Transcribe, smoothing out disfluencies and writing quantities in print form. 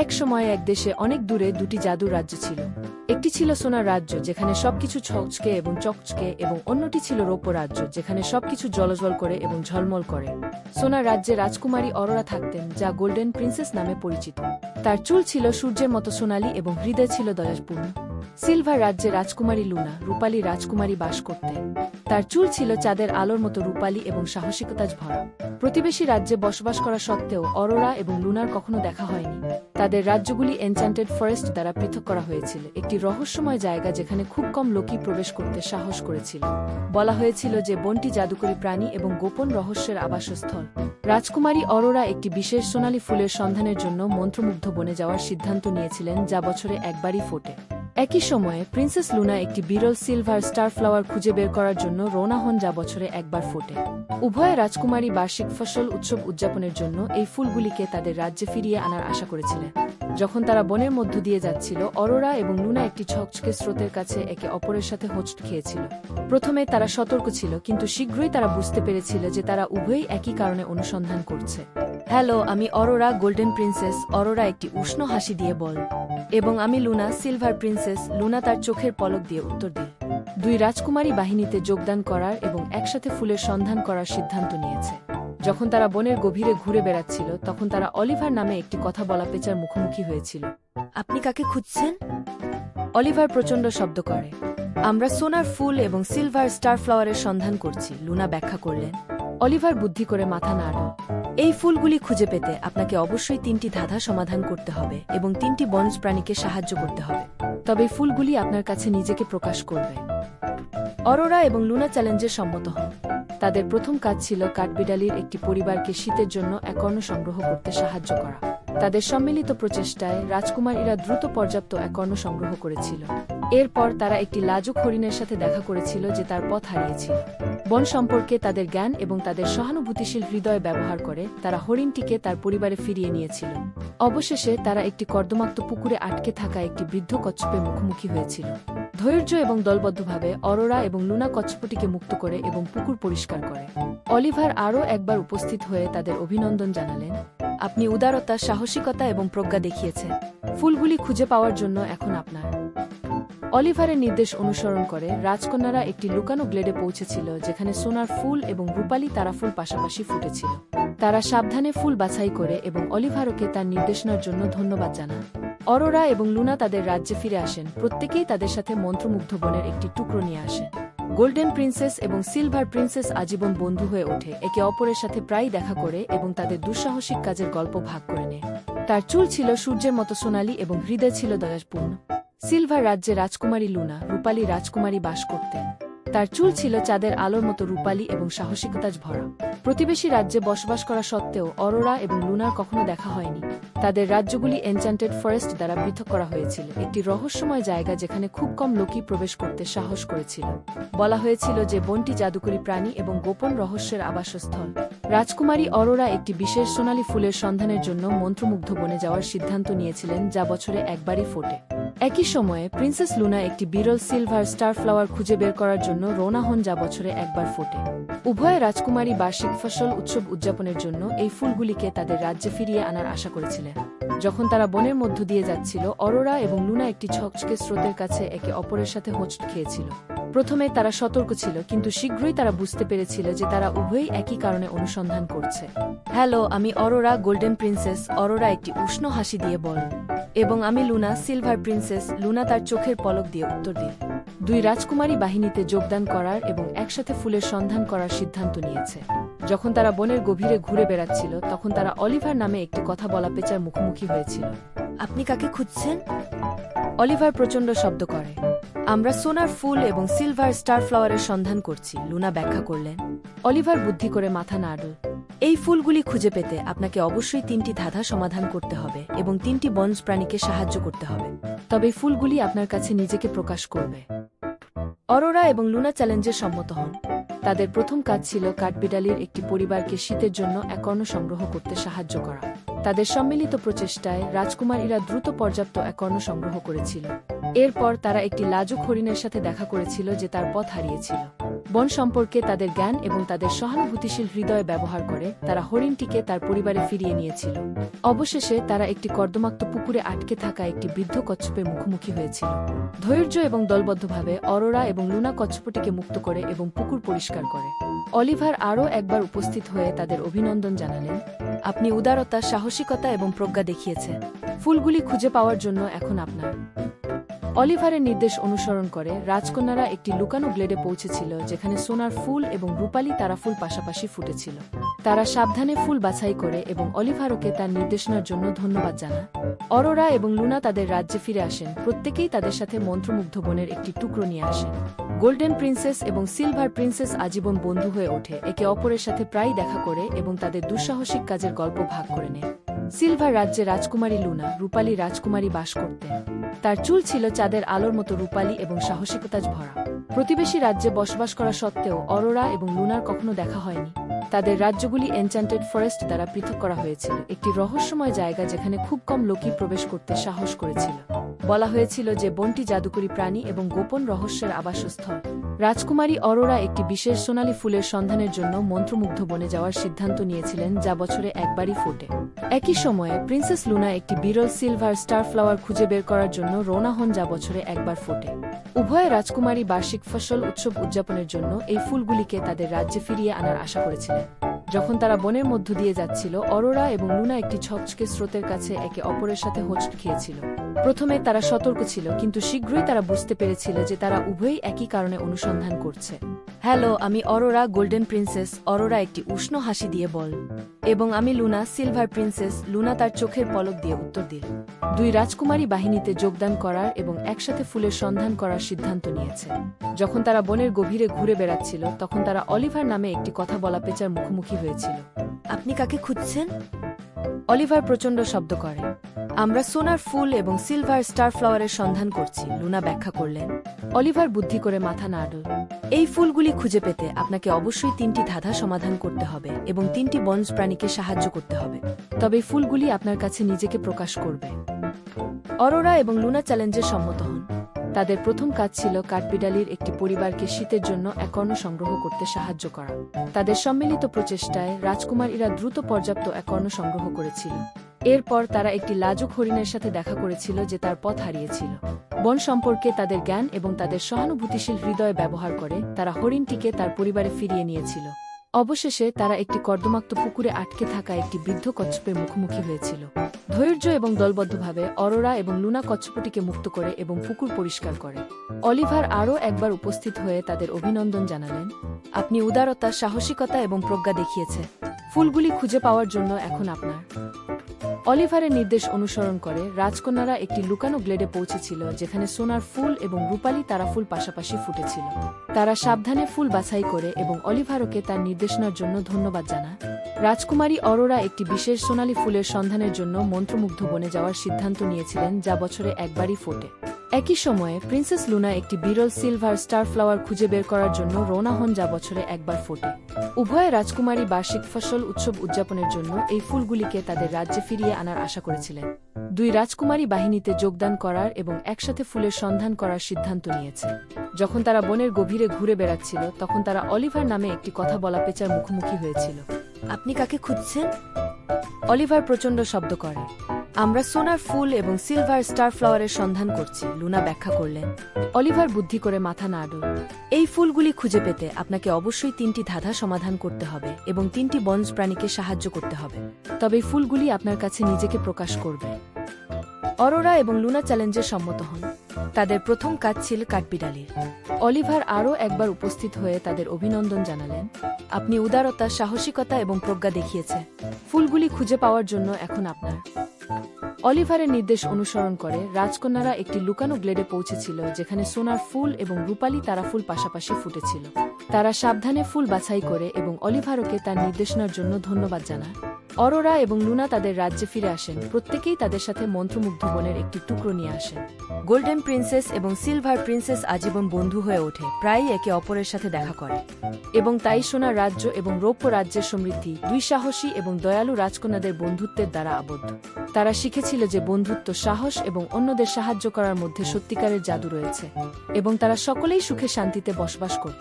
এক সময় এক দেশে অনেক দূরে দুটি জাদুর রাজ্য ছিল। একটি ছিল সোনার রাজ্য, যেখানে সবকিছু ছকছকে এবং চকচকে, এবং অন্যটি ছিল রৌপ্য রাজ্য, যেখানে সবকিছু জলজল করে এবং ঝলমল করে। সোনার রাজ্যে রাজকুমারী অরোরা থাকতেন, যা গোল্ডেন প্রিন্সেস নামে পরিচিত। তার চুল ছিল সূর্যের মতো সোনালী এবং হৃদয় ছিল দয়াপূর্ণ। সিলভার রাজ্যে রাজকুমারী লুনা, রূপালী রাজকুমারী বাস করতেন। তার চুল ছিল চাঁদের আলোর মতো রূপালী এবং সাহসিকতাজ ভরা। প্রতিবেশী রাজ্যে বসবাস করা সত্ত্বেও অরোরা এবং লুনার কখনো দেখা হয়নি। তাদের রাজ্যগুলি এনচ্যান্টেড ফরেস্ট দ্বারা পৃথক করা হয়েছিল, একটি রহস্যময় জায়গা যেখানে খুব কম লোকই প্রবেশ করতে সাহস করেছিল। বলা হয়েছিল যে বনটি জাদুকরী প্রাণী এবং গোপন রহস্যের আবাসস্থল। রাজকুমারী অরোরা একটি বিশেষ সোনালী ফুলের সন্ধানের জন্য মন্ত্রমুগ্ধ বনে যাওয়ার সিদ্ধান্ত নিয়েছিলেন, যা বছরে একবারই ফোটে। একই সময়ে প্রিন্সেস লুনা একটি বিরল সিলভার স্টার ফ্লাওয়ার খুঁজে বের করার জন্য রওনা হন, যা বছরে একবার ফোটে। উভয় রাজকুমারী বার্ষিক ফসল উৎসব উদযাপনের জন্য এই ফুলগুলিকে তাদের রাজ্যে ফিরিয়ে আনার আশা করেছিলেন। যখন তারা বনের মধ্য দিয়ে যাচ্ছিল, অরোরা এবং লুনা একটি ছকছকে স্রোতের কাছে একে অপরের সাথে হোঁচট খেয়েছিল। প্রথমে তারা সতর্ক ছিল, কিন্তু শীঘ্রই তারা বুঝতে পেরেছিল যে তারা উভয়ই একই কারণে অনুসন্ধান করছে। হ্যালো, আমি অরোরা, গোল্ডেন প্রিন্সেস, অরোরা একটি উষ্ণ হাসি দিয়ে বল। এবং আমি লুনা, সিলভার প্রিন্সেস, লুনা তার চোখের পলক দিয়ে উত্তর দিল। দুই রাজকুমারী বাহিনীতে যোগদান করার এবং একসাথে ফুলের সন্ধান করার সিদ্ধান্ত নিয়েছে। যখন তারা বনের গভীরে ঘুরে বেড়াচ্ছিল, তখন তারা অলিভার নামে একটি কথা বলা পেঁচার মুখোমুখি হয়েছিল। আপনি কাকে খুঁজছেন? অলিভার প্রচণ্ড শব্দ করে। আমরা সোনার ফুল এবং সিলভার স্টার ফ্লাওয়ারের সন্ধান করছি, লুনা ব্যাখ্যা করলেন। অলিভার বুদ্ধি করে মাথা নাড়ল। এই ফুলগুলি খুঁজে পেতে আপনাকে অবশ্যই 3টি ধাঁধা সমাধান করতে হবে এবং 3টি বনজ প্রাণীকে সাহায্য করতে হবে, তবে ফুলগুলি আপনার কাছে নিজেকে প্রকাশ করবে। অরোরা এবং লুনা চ্যালেঞ্জে সম্মত হন। তাদের প্রথম কাজ ছিল কাঠবিড়ালির একটি পরিবারকে শীতের জন্য এক অন্ন সংগ্রহ করতে সাহায্য করা। তাদের সম্মিলিত প্রচেষ্টায় রাজকুমারীরা দ্রুত পর্যাপ্ত এক অন্ন সংগ্রহ করেছিল। এরপর তারা একটি লাজুক হরিণের সাথে দেখা করেছিল যে তার পথ হারিয়েছিল। বন সম্পর্কে তাদের জ্ঞান এবং তাদের সহানুভূতিশীল হৃদয় ব্যবহার করে তারা হরিণটিকে তার পরিবারে ফিরিয়ে নিয়েছিল। অবশেষে তারা একটি কর্দমাক্ত পুকুরে আটকে থাকা একটি বৃদ্ধ কচ্ছপের মুখোমুখি হয়েছিল। ধৈর্য এবং দলবদ্ধভাবে অরোরা এবং লুনা কচ্ছপটিকে মুক্ত করে এবং পুকুর পরিষ্কার করে। অলিভার আরও একবার উপস্থিত হয়ে তাদের অভিনন্দন জানালেন। আপনি উদারতা, সাহসিকতা এবং প্রজ্ঞা দেখিয়েছেন। ফুলগুলি খুঁজে পাওয়ার জন্য এখন আপনার। অলিভারের নির্দেশ অনুসরণ করে রাজকন্যারা একটি লুকানো গ্লেডে পৌঁছেছিল, যেখানে সোনার ফুল এবং রূপালী তারাফুল পাশাপাশি ফুটেছিল। তারা সাবধানে ফুল বাছাই করে এবং অলিভারকে তার নির্দেশনার জন্য ধন্যবাদ জানান। অরোরা এবং লুনা তাদের রাজ্যে ফিরে আসেন, প্রত্যেকেই তাদের সাথে মন্ত্রমুগ্ধ বনের একটি টুকরো নিয়ে আসেন। গোল্ডেন প্রিন্সেস এবং সিলভার প্রিন্সেস আজীবন বন্ধু হয়ে ওঠে, একে অপরের সাথে প্রায়ই দেখা করে এবং তাদের দুঃসাহসিক কাজের গল্প ভাগ করে নেয়। তার চুল ছিল সূর্যের মতো সোনালী এবং হৃদয় ছিল দয়াপূর্ণ। সিলভার রাজ্যে রাজকুমারী লুনা, রূপালী রাজকুমারী বাস করতেন। তার চুল ছিল চাঁদের আলোর মতো রূপালী এবং সাহসিকতাজ ভরা। প্রতিবেশী রাজ্যে বসবাস করা সত্ত্বেও অরোরা এবং লুনার কখনো দেখা হয়নি। তাদের রাজ্যগুলি এনচ্যান্টেড ফরেস্ট দ্বারা পৃথক করা হয়েছিল, একটি রহস্যময় জায়গা যেখানে খুব কম লোকই প্রবেশ করতে সাহস করেছিল। বলা হয়েছিল যে বনটি জাদুকরী প্রাণী এবং গোপন রহস্যের আবাসস্থল। রাজকুমারী অরোরা একটি বিশেষ সোনালী ফুলের সন্ধানের জন্য মন্ত্রমুগ্ধ বনে যাওয়ার সিদ্ধান্ত নিয়েছিলেন, যা বছরে একবারই ফোটে। একই সময়ে প্রিন্সেস লুনা একটি বিরল সিলভার স্টার ফ্লাওয়ার খুঁজে বের করার জন্য রওনা হন, যা বছরে একবার ফোটে। উভয় রাজকুমারী বার্ষিক ফসল উৎসব উদযাপনের জন্য এই ফুলগুলিকে তাদের রাজ্যে ফিরিয়ে আনার আশা করেছিলেন। যখন তারা বনের মধ্য দিয়ে যাচ্ছিল, অরোরা এবং লুনা একটি ছকছকে স্রোতের কাছে একে অপরের সাথে হোঁচট খেয়েছিল। প্রথমে তারা সতর্ক ছিল, কিন্তু শীঘ্রই তারা বুঝতে পেরেছিল যে তারা উভয়ই একই কারণে অনুসন্ধান করছে। হ্যালো, আমি অরোরা, গোল্ডেন প্রিন্সেস, অরোরা একটি উষ্ণ হাসি দিয়ে বল। এবং আমি লুনা, সিলভার প্রিন্সেস, লুনা তার চোখের পলক দিয়ে উত্তর দিল। দুই রাজকুমারী বাহিনীতে যোগদান করার এবং একসাথে ফুলের সন্ধান করার সিদ্ধান্ত নিয়েছে। যখন তারা বনের গভীরে ঘুরে বেড়াচ্ছিল, তখন তারা অলিভার নামে একটি কথা বলা পেঁচার মুখোমুখি হয়েছিল। আপনি কাকে খুঁজছেন? অলিভার প্রচণ্ড শব্দ করে। আমরা সোনার ফুল এবং সিলভার স্টার ফ্লাওয়ারের সন্ধান করছি, লুনা ব্যাখ্যা করলেন। অলিভার বুদ্ধি করে মাথা নাড়ল। এই ফুলগুলি খুঁজে পেতে আপনাকে অবশ্যই 3টি ধাঁধা সমাধান করতে হবে এবং 3টি বনজ প্রাণীকে সাহায্য করতে হবে, তবে ফুলগুলি আপনার কাছে নিজেকে প্রকাশ করবে। অরোরা এবং লুনা চ্যালেঞ্জে সম্মত হন। তাদের প্রথম কাজ ছিল কাঠবিড়ালির একটি পরিবারকে শীতের জন্য এক অন্ন সংগ্রহ করতে সাহায্য করা। তাদের সম্মিলিত প্রচেষ্টায় রাজকুমারীরা দ্রুত পর্যাপ্ত এক অন্ন সংগ্রহ করেছিল। এরপর তারা একটি লাজুক হরিণের সাথে দেখা করেছিল যে তার পথ হারিয়েছিল। বন সম্পর্কে তাদের জ্ঞান এবং তাদের সহানুভূতিশীল হৃদয় ব্যবহার করে তারা হরিণটিকে তার পরিবারে ফিরিয়ে নিয়েছিল। অবশেষে তারা একটি কর্দমাক্ত পুকুরে আটকে থাকা একটি বৃদ্ধ কচ্ছপের মুখোমুখি হয়েছিল। ধৈর্য এবং দলবদ্ধভাবে অরোরা এবং লুনা কচ্ছপটিকে মুক্ত করে এবং পুকুর পরিষ্কার করে। অলিভার আরও একবার উপস্থিত হয়ে তাদের অভিনন্দন জানালেন, আপনি উদারতা, সাহসিকতা এবং প্রজ্ঞা দেখিয়েছেন। ফুলগুলি খুঁজে পাওয়ার জন্য এখন আপনার। অলিভারের নির্দেশ অনুসরণ করে রাজকন্যারা একটি লুকানো গ্লেডে পৌঁছেছিল যেখানে সোনার ফুল এবং রূপালী তারা ফুল পাশাপাশি ফুটেছিল। তারা সাবধানে ফুল বাছাই করে এবং অলিভারকে তার নির্দেশনার জন্য ধন্যবাদ জানায়। অরোরা এবং লুনা তাদের রাজ্যে ফিরে আসেন, প্রত্যেকেই তাদের সাথে মন্ত্রমুগ্ধ বনের একটি টুকরো নিয়ে আসে। গোল্ডেন প্রিন্সেস এবং সিলভার প্রিন্সেস আজীবন বন্ধু হয়ে ওঠে, একে অপরের সাথে প্রায়ই দেখা করে এবং তাদের দুঃসাহসিক কাজের গল্প ভাগ করে নেয়। সিলভার রাজ্যে রাজকুমারী লুনা, রূপালী রাজকুমারী বাস করতেন। তার চুল ছিল চাঁদের আলোর মতো রূপালী এবং সাহসিকতায় ভরা। প্রতিবেশী রাজ্যে বসবাস করা সত্ত্বেও অরোরা এবং লুনার কখনো দেখা হয়নি। তাদের রাজ্যগুলি এনচ্যান্টেড ফরেস্ট দ্বারা পৃথক করা হয়েছিল, একটি রহস্যময় জায়গা যেখানে খুব কম লোকই প্রবেশ করতে সাহস করেছিল। বলা হয়েছিল যে বনটি জাদুকরী প্রাণী এবং গোপন রহস্যের আবাসস্থল। রাজকুমারী অরোরা একটি বিশেষ সোনালী ফুলের সন্ধানের জন্য মন্ত্রমুগ্ধ বনে যাওয়ার সিদ্ধান্ত নিয়েছিলেন, যা বছরে একবারই ফোটে। একই সময়ে প্রিন্সেস লুনা একটি বিরল সিলভার স্টার ফ্লাওয়ার খুঁজে বের করার জন্য রওনা হন, যা বছরে একবার ফোটে। উভয় রাজকুমারী বার্ষিক ফসল উৎসব উদযাপনের জন্য এই ফুলগুলিকে তাদের রাজ্যে ফিরিয়ে আনার আশা করেছিলেন। যখন তারা বনের মধ্য দিয়ে যাচ্ছিল, অরোরা এবং লুনা একটি ঝকঝকে স্রোতের কাছে একে অপরের সাথে হোঁচট খেয়েছিল। প্রথমে তারা সতর্ক ছিল, কিন্তু শীঘ্রই তারা বুঝতে পেরেছিল যে তারা উভয়ই একই কারণে অনুসন্ধান করছে। হ্যালো, আমি অরোরা, গোল্ডেন প্রিন্সেস, অরোরা একটি উষ্ণ হাসি দিয়ে বল। এবং আমি লুনা, সিলভার প্রিন্সেস, লুনা তার চোখের পলক দিয়ে উত্তর দিল। দুই রাজকুমারী বাহিনীতে যোগদান করার এবং একসাথে ফুলের সন্ধান করার সিদ্ধান্ত নিয়েছে। যখন তারা বনের গভীরে ঘুরে বেড়াচ্ছিল, তখন তারা অলিভার নামে একটি কথা বলা পেঁচার মুখোমুখি হয়েছিল। আপনি কাকে খুঁজছেন? অলিভার প্রচণ্ড শব্দ করে। আমরা সোনার ফুল এবং সিলভার স্টার ফ্লাওয়ারের সন্ধান করছি, লুনা ব্যাখ্যা করলেন। অলিভার বুদ্ধি করে মাথা নাড়ল। এই ফুলগুলি খুঁজে পেতে আপনাকে অবশ্যই 3টি ধাঁধা সমাধান করতে হবে এবং 3টি বনজ প্রাণীকে সাহায্য করতে হবে, তবে ফুলগুলি আপনার কাছে নিজেকে প্রকাশ করবে। অরোরা এবং লুনা চ্যালেঞ্জে সম্মত হন। তাদের প্রথম কাজ ছিল কাঠবিড়ালির একটি পরিবারকে শীতের জন্য একর্ণ সংগ্রহ করতে সাহায্য করা। তাদের সম্মিলিত প্রচেষ্টায় রাজকুমারীরা দ্রুত পর্যাপ্ত একর্ণ সংগ্রহ করেছিল। এরপর তারা একটি লাজুক হরিণের সাথে দেখা করেছিল যে তার পথ হারিয়েছিল। বন সম্পর্কে তাদের জ্ঞান এবং তাদের সহানুভূতিশীল হৃদয় ব্যবহার করে তারা হরিণটিকে তার পরিবারে ফিরিয়ে নিয়েছিল। অবশেষে তারা একটি কর্দমাক্ত পুকুরে আটকে থাকা একটি বৃদ্ধ কচ্ছপের মুখোমুখি হয়েছিল। ধৈর্য এবং দলবদ্ধভাবে অরোরা এবং লুনা কচ্ছপটিকে মুক্ত করে এবং পুকুর পরিষ্কার করে। অলিভার আরও একবার উপস্থিত হয়ে তাদের অভিনন্দন জানালেন, আপনি উদারতা, সাহসিকতা এবং প্রজ্ঞা দেখিয়েছেন। ফুলগুলি খুঁজে পাওয়ার জন্য এখন আপনার। অলিভারের নির্দেশ অনুসরণ করে রাজকন্যারা একটি লুকানো গ্লেডে পৌঁছেছিল যেখানে সোনার ফুল এবং রূপালী তারা ফুল পাশাপাশি ফুটেছিল। তারা সাবধানে ফুল বাছাই করে এবং অলিভারকে তার নির্দেশনার জন্য ধন্যবাদ জানায়। রাজকুমারী অরোরা একটি বিশেষ সোনালী ফুলের সন্ধানের জন্য মন্ত্রমুগ্ধ বনে যাওয়ার সিদ্ধান্ত নিয়েছিলেন, যা বছরে একবারই ফোটে। একই সময়ে প্রিন্সেস লুনা একটি বিরল সিলভার স্টার ফ্লাওয়ার খুঁজে বের করার জন্য রওনা হন, যা বছরে একবার ফোটে। উভয় রাজকুমারী বার্ষিক ফসল উৎসব উদযাপনের জন্য এই ফুলগুলিকে তাদের রাজ্যে ফিরিয়ে আনার আশা করেছিলেন। দুই রাজকুমারী বাহিনীতে যোগদান করার এবং একসাথে ফুলের সন্ধান করার সিদ্ধান্ত নিয়েছে। যখন তারা বনের গভীরে ঘুরে বেড়াচ্ছিল, তখন তারা অলিভার নামে একটি কথা বলা পেঁচার মুখোমুখি হয়েছিল। আপনি কাকে খুঁজছেন? অলিভার প্রচণ্ড শব্দ করে। আমরা সোনার ফুল এবং সিলভার স্টার ফ্লাওয়ারের সন্ধান করছি, লুনা ব্যাখ্যা করলেন। অলিভার বুদ্ধি করে মাথা নাড়ল। এই ফুলগুলি খুঁজে পেতে আপনাকে অবশ্যই 3টি ধাঁধা সমাধান করতে হবে এবং 3টি বনজ প্রাণীকে সাহায্য করতে হবে, তবে ফুলগুলি আপনার কাছে নিজেকে প্রকাশ করবে। অরোরা এবং লুনা চ্যালেঞ্জে সম্মত হন। তাদের প্রথম কাজ ছিল কাঠবিড়ালির। অলিভার আরও একবার উপস্থিত হয়ে তাদের অভিনন্দন জানালেন, আপনি উদারতা, সাহসিকতা এবং প্রজ্ঞা দেখিয়েছেন। ফুলগুলি খুঁজে পাওয়ার জন্য এখন আপনার। অলিভারের নির্দেশ অনুসরণ করে রাজকন্যারা একটি লুকানো গ্লেডে পৌঁছেছিল যেখানে সোনার ফুল এবং রূপালী তারা ফুল পাশাপাশি ফুটেছিল। তারা সাবধানে ফুল বাছাই করে এবং অলিভারকে তার নির্দেশনার জন্য ধন্যবাদ জানায়। অরোরা এবং লুনা তাদের রাজ্যে ফিরে আসেন, প্রত্যেকেই তাদের সাথে মন্ত্রমুগ্ধ বনের একটি টুকরো নিয়ে আসেন। গোল্ডেন প্রিন্সেস এবং সিলভার প্রিন্সেস আজীবন বন্ধু হয়ে ওঠে, প্রায়ই একে অপরের সাথে দেখা করে। এবং তাই সোনার রাজ্য এবং রৌপ্য রাজ্যের সমৃদ্ধি দুই সাহসী এবং দয়ালু রাজকন্যাদের বন্ধুত্বের দ্বারা আবদ্ধ। তারা শিখেছিল যে বন্ধুত্ব, সাহস এবং অন্যদের সাহায্য করার মধ্যে সত্যিকারের জাদু রয়েছে, এবং তারা সকলেই সুখে শান্তিতে বসবাস করত।